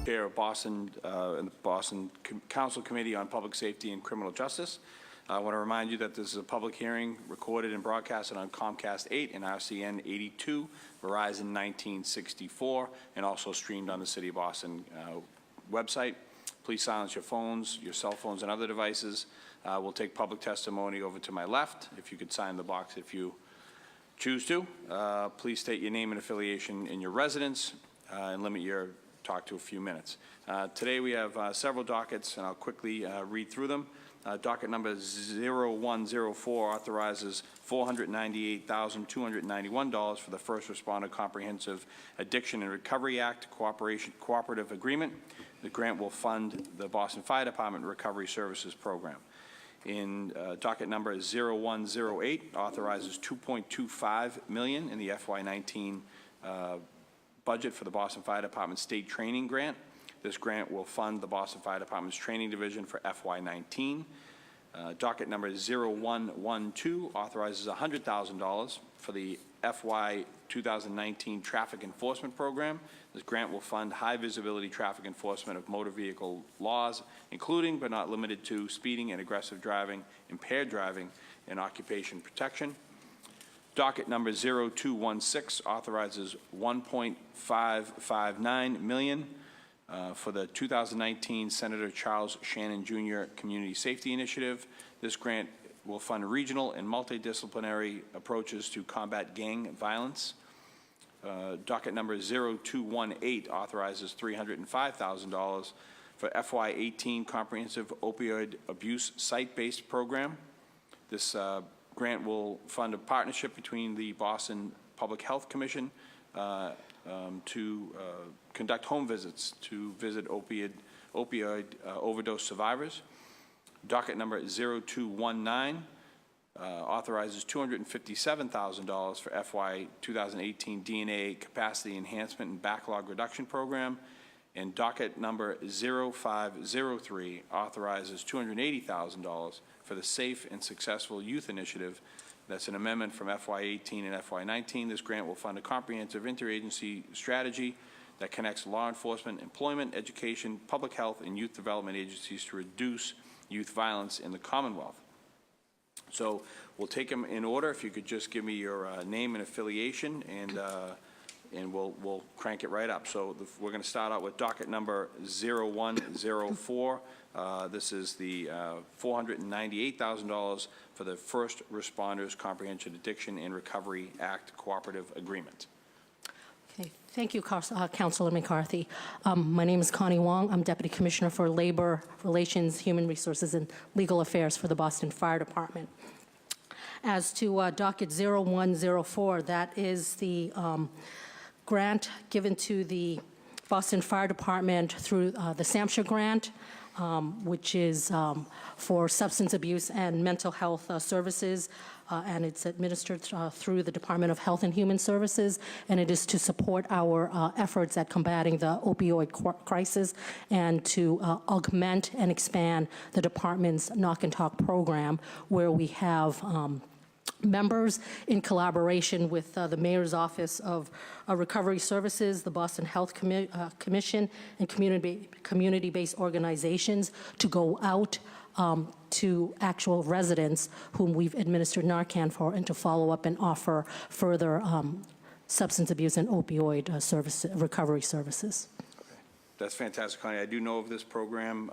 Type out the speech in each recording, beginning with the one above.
Chair of Boston and the Boston Council Committee on Public Safety and Criminal Justice. I want to remind you that this is a public hearing recorded and broadcasted on Comcast 8 and RCN 82, Verizon 1964, and also streamed on the City of Boston website. Please silence your phones, your cell phones, and other devices. We'll take public testimony over to my left. If you could sign the box if you choose to. Please state your name and affiliation in your residence and limit your talk to a few minutes. Today we have several dockets, and I'll quickly read through them. Docket number 0104 authorizes $498,291 for the First Responder Comprehensive Addiction and Recovery Act Cooperative Agreement. The grant will fund the Boston Fire Department Recovery Services Program. In docket number 0108 authorizes $2.25 million in the FY19 budget for the Boston Fire Department State Training Grant. This grant will fund the Boston Fire Department's training division for FY19. Docket number 0112 authorizes $100,000 for the FY 2019 Traffic Enforcement Program. This grant will fund high visibility traffic enforcement of motor vehicle laws, including but not limited to speeding and aggressive driving, impaired driving, and occupation protection. Docket number 0216 authorizes $1.559 million for the 2019 Senator Charles Shannon Jr. Community Safety Initiative. This grant will fund regional and multidisciplinary approaches to combat gang violence. Docket number 0218 authorizes $305,000 for FY18 Comprehensive Opioid Abuse Site-Based Program. This grant will fund a partnership between the Boston Public Health Commission to conduct home visits to visit opioid overdose survivors. Docket number 0219 authorizes $257,000 for FY 2018 DNA Capacity Enhancement and Backlog Reduction Program. And docket number 0503 authorizes $280,000 for the Safe and Successful Youth Initiative. That's an amendment from FY18 and FY19. This grant will fund a comprehensive interagency strategy that connects law enforcement, employment, education, public health, and youth development agencies to reduce youth violence in the Commonwealth. So we'll take them in order. If you could just give me your name and affiliation, and we'll crank it right up. So we're going to start out with docket number 0104. This is the $498,000 for the First Responders Comprehensive Addiction and Recovery Act Cooperative Agreement. Okay, thank you, Councilor McCarthy. My name is Connie Wong. I'm Deputy Commissioner for Labor Relations, Human Resources, and Legal Affairs for the Boston Fire Department. As to docket 0104, that is the grant given to the Boston Fire Department through the SAMHSA grant, which is for substance abuse and mental health services, and it's administered through the Department of Health and Human Services, and it is to support our efforts at combating the opioid crisis and to augment and expand the department's Knock and Talk program, where we have members in collaboration with the Mayor's Office of Recovery Services, the Boston Health Commission, and community-based organizations to go out to actual residents whom we've administered Narcan for, and to follow up and offer further substance abuse and opioid recovery services. Okay. That's fantastic, Connie. I do know of this program,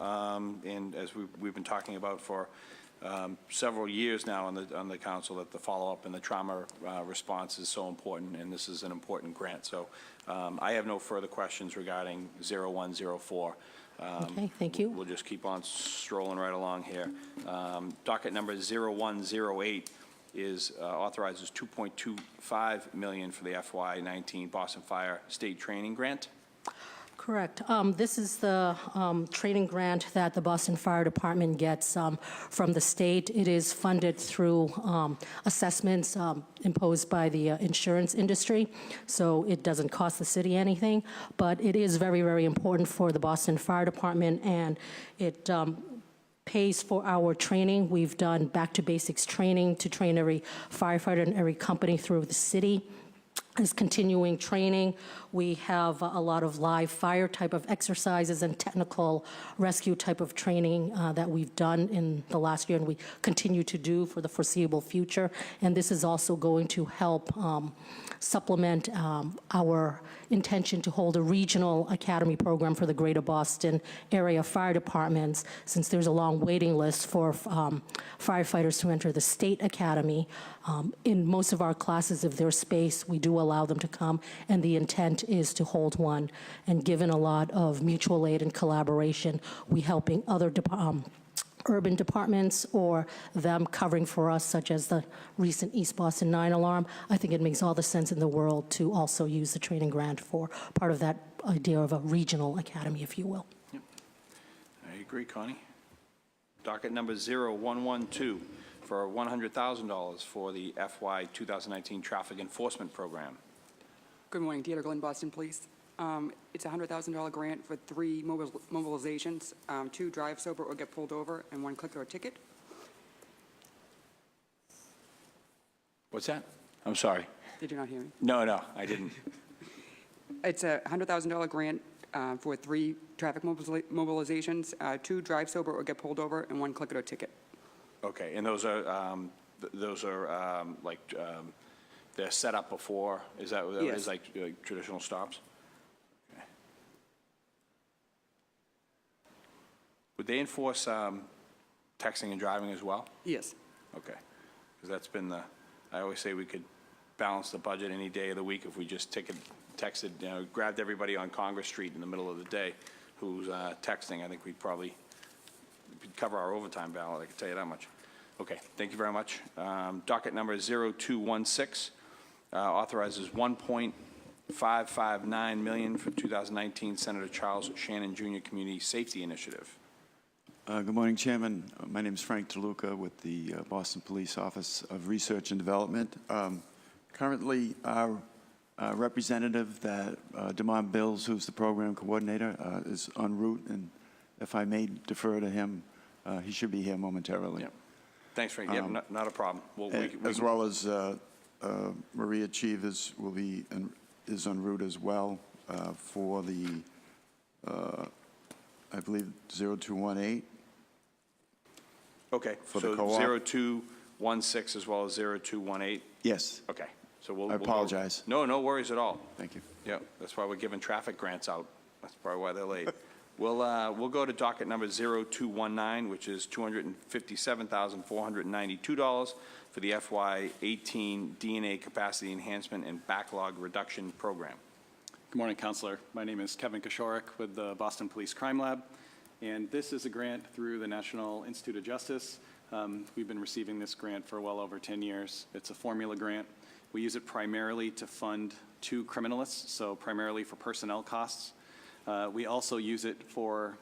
and as we've been talking about for several years now on the council, that the follow-up and the trauma response is so important, and this is an important grant. So I have no further questions regarding 0104. Okay, thank you. We'll just keep on strolling right along here. Docket number 0108 is authorizes $2.25 million for the FY19 Boston Fire State Training Grant. Correct. This is the training grant that the Boston Fire Department gets from the state. It is funded through assessments imposed by the insurance industry, so it doesn't cost the city anything, but it is very, very important for the Boston Fire Department, and it pays for our training. We've done back to basics training to train every firefighter and every company through the city. is continuing training. We have a lot of live fire type of exercises and technical rescue type of training that we've done in the last year and we continue to do for the foreseeable future. And this is also going to help supplement our intention to hold a regional academy program for the Greater Boston area fire departments, since there's a long waiting list for firefighters to enter the state academy. In most of our classes, if there's space, we do allow them to come, and the intent is to hold one. And given a lot of mutual aid and collaboration, we helping other urban departments or them covering for us, such as the recent East Boston 9 alarm, I think it makes all the sense in the world to also use the training grant for part of that idea of a regional academy, if you will. Yep. I agree, Connie. Docket number 0112 for $100,000 for the FY 2019 Traffic Enforcement Program. Good morning, Theater Glen, Boston Police. It's a $100,000 grant for 3 mobilizations, 2 drive sober or get pulled over, and 1 click or ticket. What's that? I'm sorry. Did you not hear me? No, I didn't. It's a $100,000 grant for 3 traffic mobilizations, 2 drive sober or get pulled over, and 1 click or ticket. Okay, and those are they're set up before, is that what that Yes. is, like traditional stops? Okay. Would they enforce texting and driving as well? Yes. Okay, because that's been I always say we could balance the budget any day of the week if we just texted, grabbed everybody on Congress Street in the middle of the day who's texting. I think we'd probably cover our overtime ballot, I can tell you that much. Okay, thank you very much. Docket number 0216 authorizes $1.559 million for 2019 Senator Charles Shannon Jr. Community Safety Initiative. Good morning, Chairman. My name is Frank DeLuca with the Boston Police Office of Research and Development. Currently, our representative, Damon Bills, who's the program coordinator, is en route, and if I may defer to him, he should be here momentarily. Yeah. Thanks, Frank. Yeah, not a problem. As well as Maria Cheeve is en route as well for the, I believe, 0218. Okay, For so the co-op? 0216 as well as 0218? Yes. Okay, so we'll I go- apologize. No worries at all. Thank you. Yeah, that's why we're giving traffic grants out. That's probably why they're late. We'll go to docket number 0219, which is $257,492 for the FY18 DNA Capacity Enhancement and Backlog Reduction Program. Good morning, Counselor. My name is Kevin Koshorik with the Boston Police Crime Lab, and this is a grant through the National Institute of Justice. We've been receiving this grant for well over 10 years. It's a formula grant. We use it primarily to fund 2 criminalists, so primarily for personnel costs. We also use it for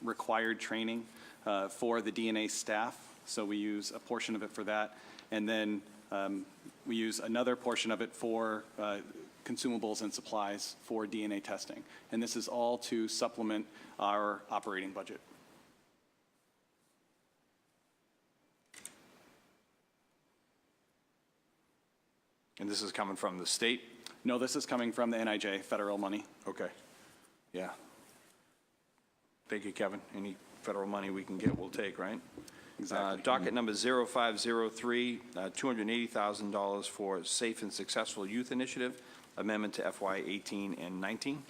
required training for the DNA staff, so we use a portion of it for that. And then we use another portion of it for consumables and supplies for DNA testing. And this is all to supplement our operating budget. And this is coming from the state? No, this is coming from the NIJ, federal money. Okay. Yeah. Thank you, Kevin. Any federal money we can get, we'll take, right? Exactly. Docket number 0503, $280,000 for Safe and Successful Youth Initiative, amendment to FY 18 and 19.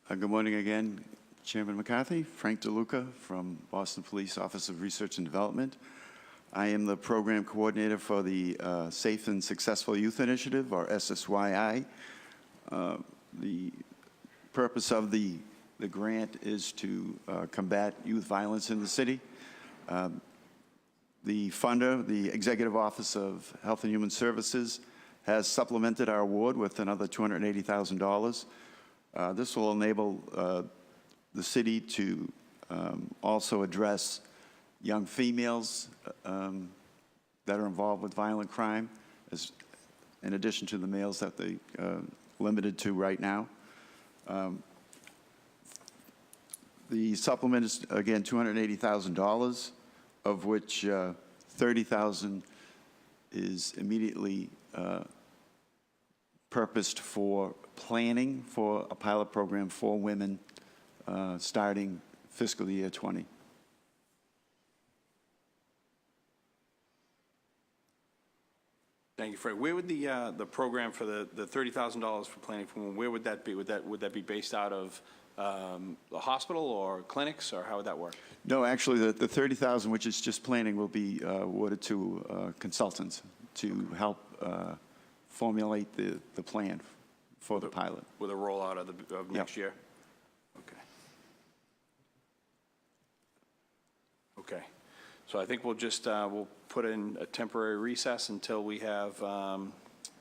Good morning again, Chairman McCarthy. Frank DeLuca from Boston Police Office of Research and Development. I am the program coordinator for the Safe and Successful Youth Initiative, or SSYI. The purpose of the grant is to combat youth violence in the city. The funder, the Executive Office of Health and Human Services, has supplemented our award with another $280,000. This will enable the city to also address young females that are involved with violent crime, in addition to the males that they limited to right now. The supplement is, again, $280,000, of which $30,000 is immediately purposed for planning for a pilot program for women starting fiscal year '20. Thank you, Fred. Where would the program for the $30,000 for planning for women, where would that be? Would that be based out of the hospital or clinics, or how would that work? No, actually, the $30,000, which is just planning, will be awarded to consultants to help formulate the plan for the pilot. With a rollout of next year? Okay. Okay. So I think we'll just, we'll put in a temporary recess until we have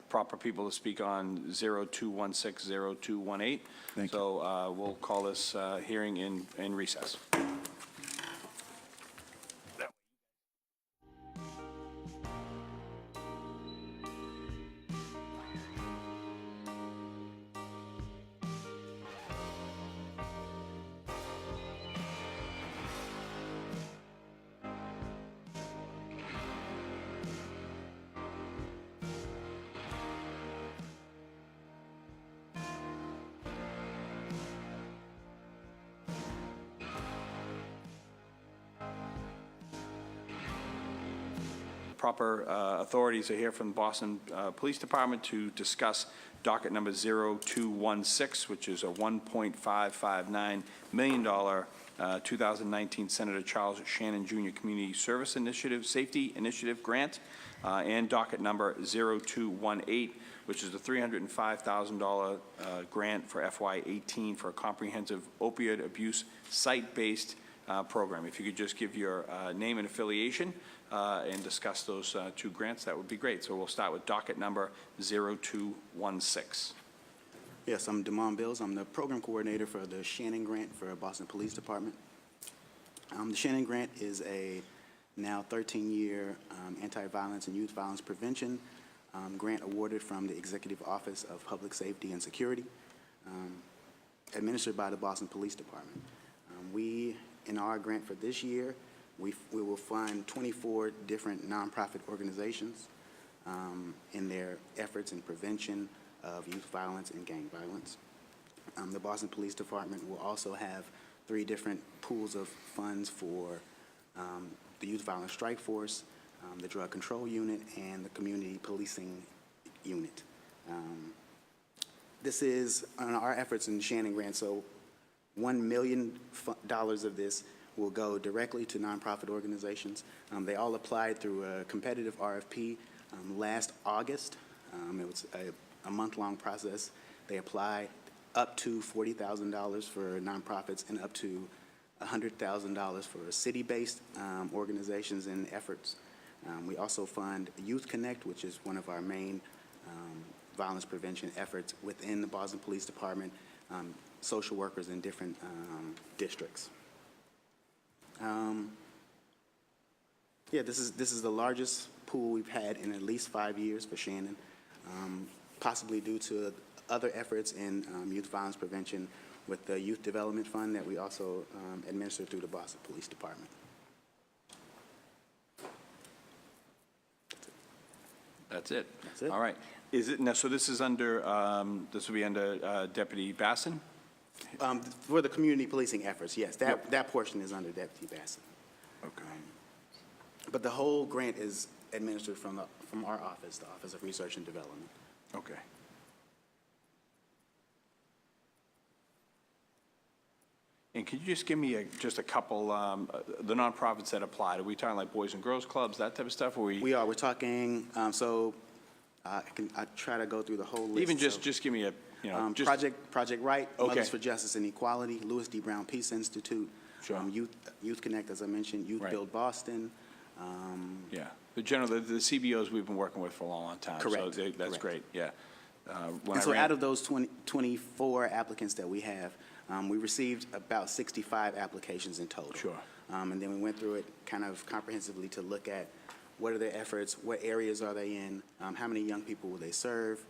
proper people to speak on 0216, 0218. Thank you. So we'll call this hearing in recess. Proper authorities are here from the Boston Police Department to discuss docket number 0216, which is a $1.559 million 2019 Senator Charles Shannon Jr. Community Service Initiative, Safety Initiative Grant, and docket number 0218, which is a $305,000 grant for FY18 for a comprehensive opioid abuse site-based program. If you could just give your name and affiliation and discuss those two grants, that would be great. So we'll start with docket number 0216. Yes, I'm Damon Bills. I'm the program coordinator for the Shannon Grant for Boston Police Department. The Shannon Grant is a now 13-year anti-violence and youth violence prevention grant awarded from the Executive Office of Public Safety and Security, administered by the Boston Police Department. In our grant for this year, we will fund 24 different nonprofit organizations in their efforts in prevention of youth violence and gang violence. The Boston Police Department will also have 3 different pools of funds for the Youth Violence Strike Force, the Drug Control Unit, and the Community Policing Unit. This is on our efforts in the Shannon Grant, so $1 million of this will go directly to nonprofit organizations. They all applied through a competitive RFP last August. It was a month-long process. They applied up to $40,000 for nonprofits and up to $100,000 for city-based organizations and efforts. We also fund Youth Connect, which is one of our main violence prevention efforts within the Boston Police Department, social workers in different districts. Yeah, this is the largest pool we've had in at least 5 years for Shannon, possibly due to other efforts in youth violence prevention with the Youth Development Fund that we also administer through the Boston Police Department. That's it? That's it. All right. Is it, now, so this is under, this will be under Deputy Basson? For the community policing efforts, yes, that portion is under Deputy Basson. Okay. But the whole grant is administered from our office, the Office of Research and Development. Okay. And could you just give me just a couple, the nonprofits that applied? Are we talking like Boys and Girls Clubs, that type of stuff? Or We're talking, I try to go through the whole list. even just give me a, you know, just, Project Right, Okay. Mothers for Justice and Equality, Louis D. Brown Peace Institute, Sure. Youth Connect, as I mentioned, Youth Right. Build Boston. yeah, the CBOs we've been working with for a long, long time. Correct. So that's Correct. great, yeah. And so out of those 24 applicants that we have, we received about 65 applications in total. Sure. And then we went through it kind of comprehensively to look at what are their efforts, what areas are they in, how many young people will they serve,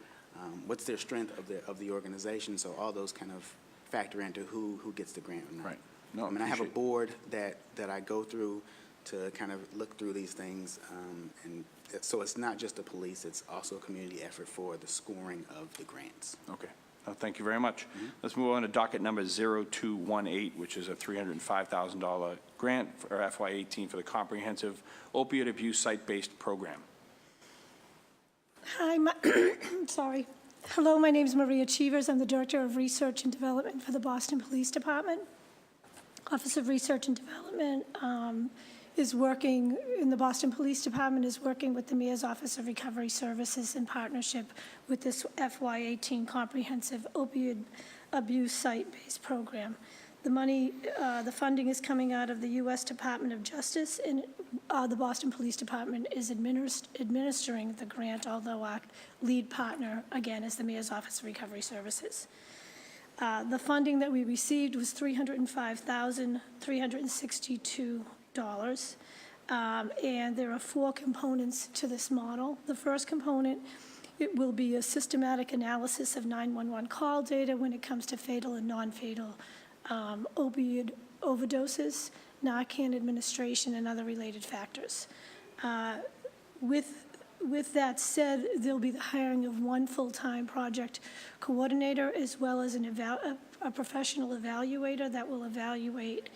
what's their strength of the organization. So all those kind of factor into who gets the grant or not. Right. No, I have a appreciate- board that I go through to kind of look through these things. So it's not just the police, it's also a community effort for the scoring of the grants. Okay. Thank you very much. Let's move on to docket number 0218, which is a $305,000 grant for FY18 for the Comprehensive Opioid Abuse Site-Based Program. Hi, sorry. Hello, my name is Maria Cheevers. I'm the Director of Research and Development for the Boston Police Department. Office of Research and Development is working, in the Boston Police Department, is working with the Mayor's Office of Recovery Services in partnership with this FY18 Comprehensive Opioid Abuse Site-Based Program. The money, the funding is coming out of the U.S. Department of Justice, and the Boston Police Department is administering the grant, although our lead partner, again, is the Mayor's Office of Recovery Services. The funding that we received was $305,362. And there are 4 components to this model. The first component, it will be a systematic analysis of 911 call data when it comes to fatal and non-fatal opioid overdoses, Narcan administration, and other related factors. With that said, there'll be the hiring of 1 full-time project coordinator as well as a professional evaluator that will evaluate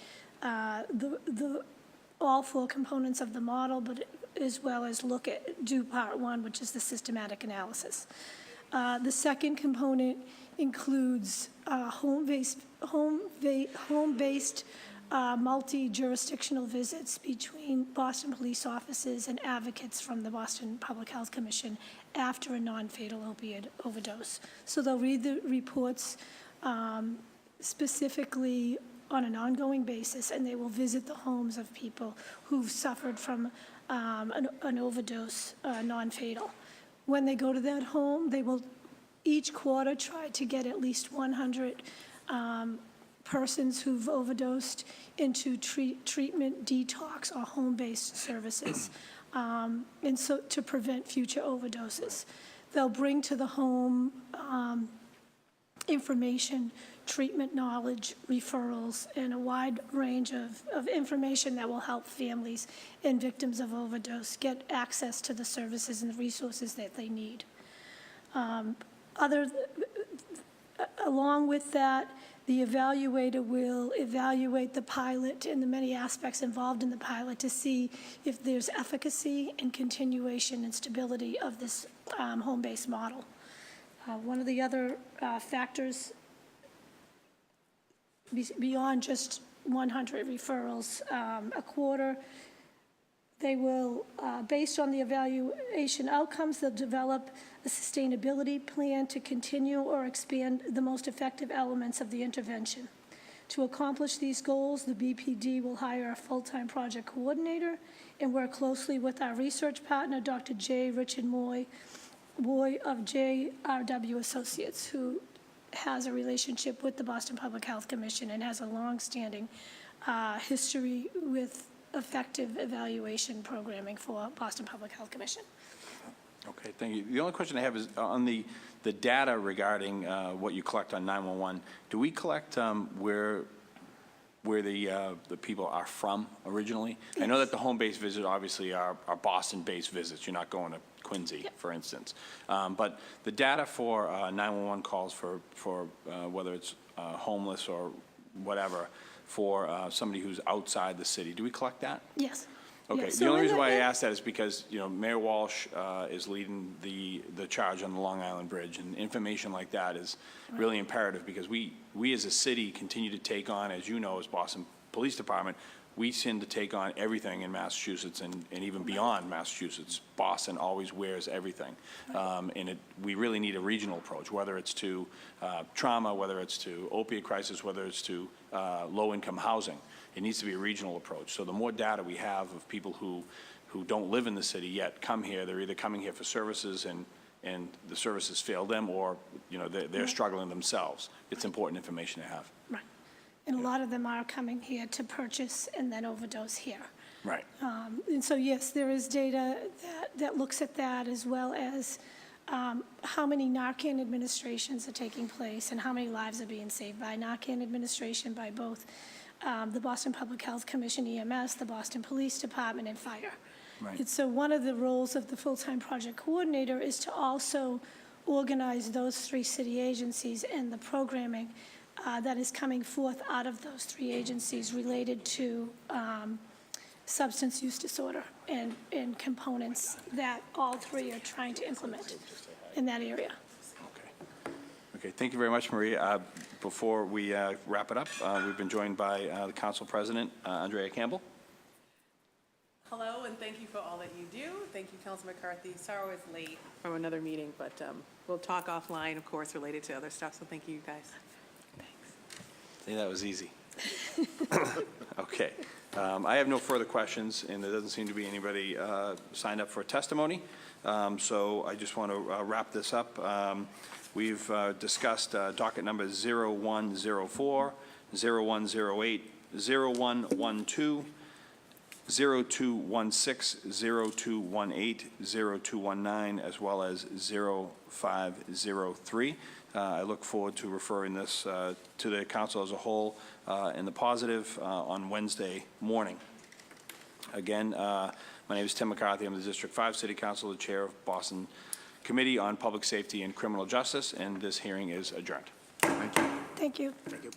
all 4 components of the model, but as well as do part 1, which is the systematic analysis. The second component includes home-based multi-jurisdictional visits between Boston police officers and advocates from the Boston Public Health Commission after a non-fatal opioid overdose. So they'll read the reports specifically on an ongoing basis, and they will visit the homes of people who've suffered from an overdose, non-fatal. When they go to that home, they will each quarter try to get at least 100 persons who've overdosed into treatment, detox, or home-based services, and so to prevent future overdoses. They'll bring to the home information, treatment knowledge, referrals, and a wide range of information that will help families and victims of overdose get access to the services and the resources that they need. Along with that, the evaluator will evaluate the pilot and the many aspects involved in the pilot to see if there's efficacy and continuation and stability of this home-based model. One of the other factors beyond just 100 referrals a quarter, they will, based on the evaluation outcomes, they'll develop a sustainability plan to continue or expand the most effective elements of the intervention. To accomplish these goals, the BPD will hire a full-time project coordinator and work closely with our research partner, Dr. J. Richard Moy of JRW Associates, who has a relationship with the Boston Public Health Commission and has a long-standing history with effective evaluation programming for Boston Public Health Commission. Okay, thank you. The only question I have is on the data regarding what you collect on 911. Do we collect where the people are from originally? Yes. I know that the home-based visits obviously are Boston-based visits. You're not going to Quincy, yep, for instance. But the data for 911 calls for whether it's homeless or whatever, for somebody who's outside the city, do we collect that? Yes. Okay. Yeah, so the only reason why I ask that is because, you know, Mayor Walsh is leading the charge on the Long Island Bridge, and information like that is really imperative because we as a city continue to take on, as you know, as Boston Police Department, we tend to take on everything in Massachusetts and even beyond Massachusetts. Boston always wears everything. And we really need a regional approach, whether it's to trauma, whether it's to opiate crisis, whether it's to low-income housing. It needs to be a regional approach. So the more data we have of people who don't live in the city yet come here, they're either coming here for services and the services fail them, or you know they're struggling themselves. It's important information to have. Right. And a lot of them are coming here to purchase and then overdose here. Right. And so, yes, there is data that looks at that, as well as how many Narcan administrations are taking place and how many lives are being saved by Narcan administration by both the Boston Public Health Commission, EMS, the Boston Police Department, and Fire. Right. And so one of the roles of the full-time project coordinator is to also organize those three city agencies and the programming that is coming forth out of those three agencies related to substance use disorder and components that all three are trying to implement in that area. Okay. Okay, thank you very much, Maria. Before we wrap it up, we've been joined by the Council President, Andrea Campbell. Hello, and thank you for all that you do. Thank you, Councilor McCarthy. Sorry I was late from another meeting, but we'll talk offline, of course, related to other stuff, so thank you, guys. See, that was easy. Okay. I have no further questions, and there doesn't seem to be anybody signed up for testimony. So I just want to wrap this up. We've discussed docket numbers 0104, 0108, 0112, 0216, 0218, 0219, as well as 0503. I look forward to referring this to the council as a whole in the positive on Wednesday morning. Again, my name is Tim McCarthy. I'm the District 5 City Council, the Chair of Boston Committee on Public Safety and Criminal Justice, and this hearing is adjourned. Thank you. Thank you.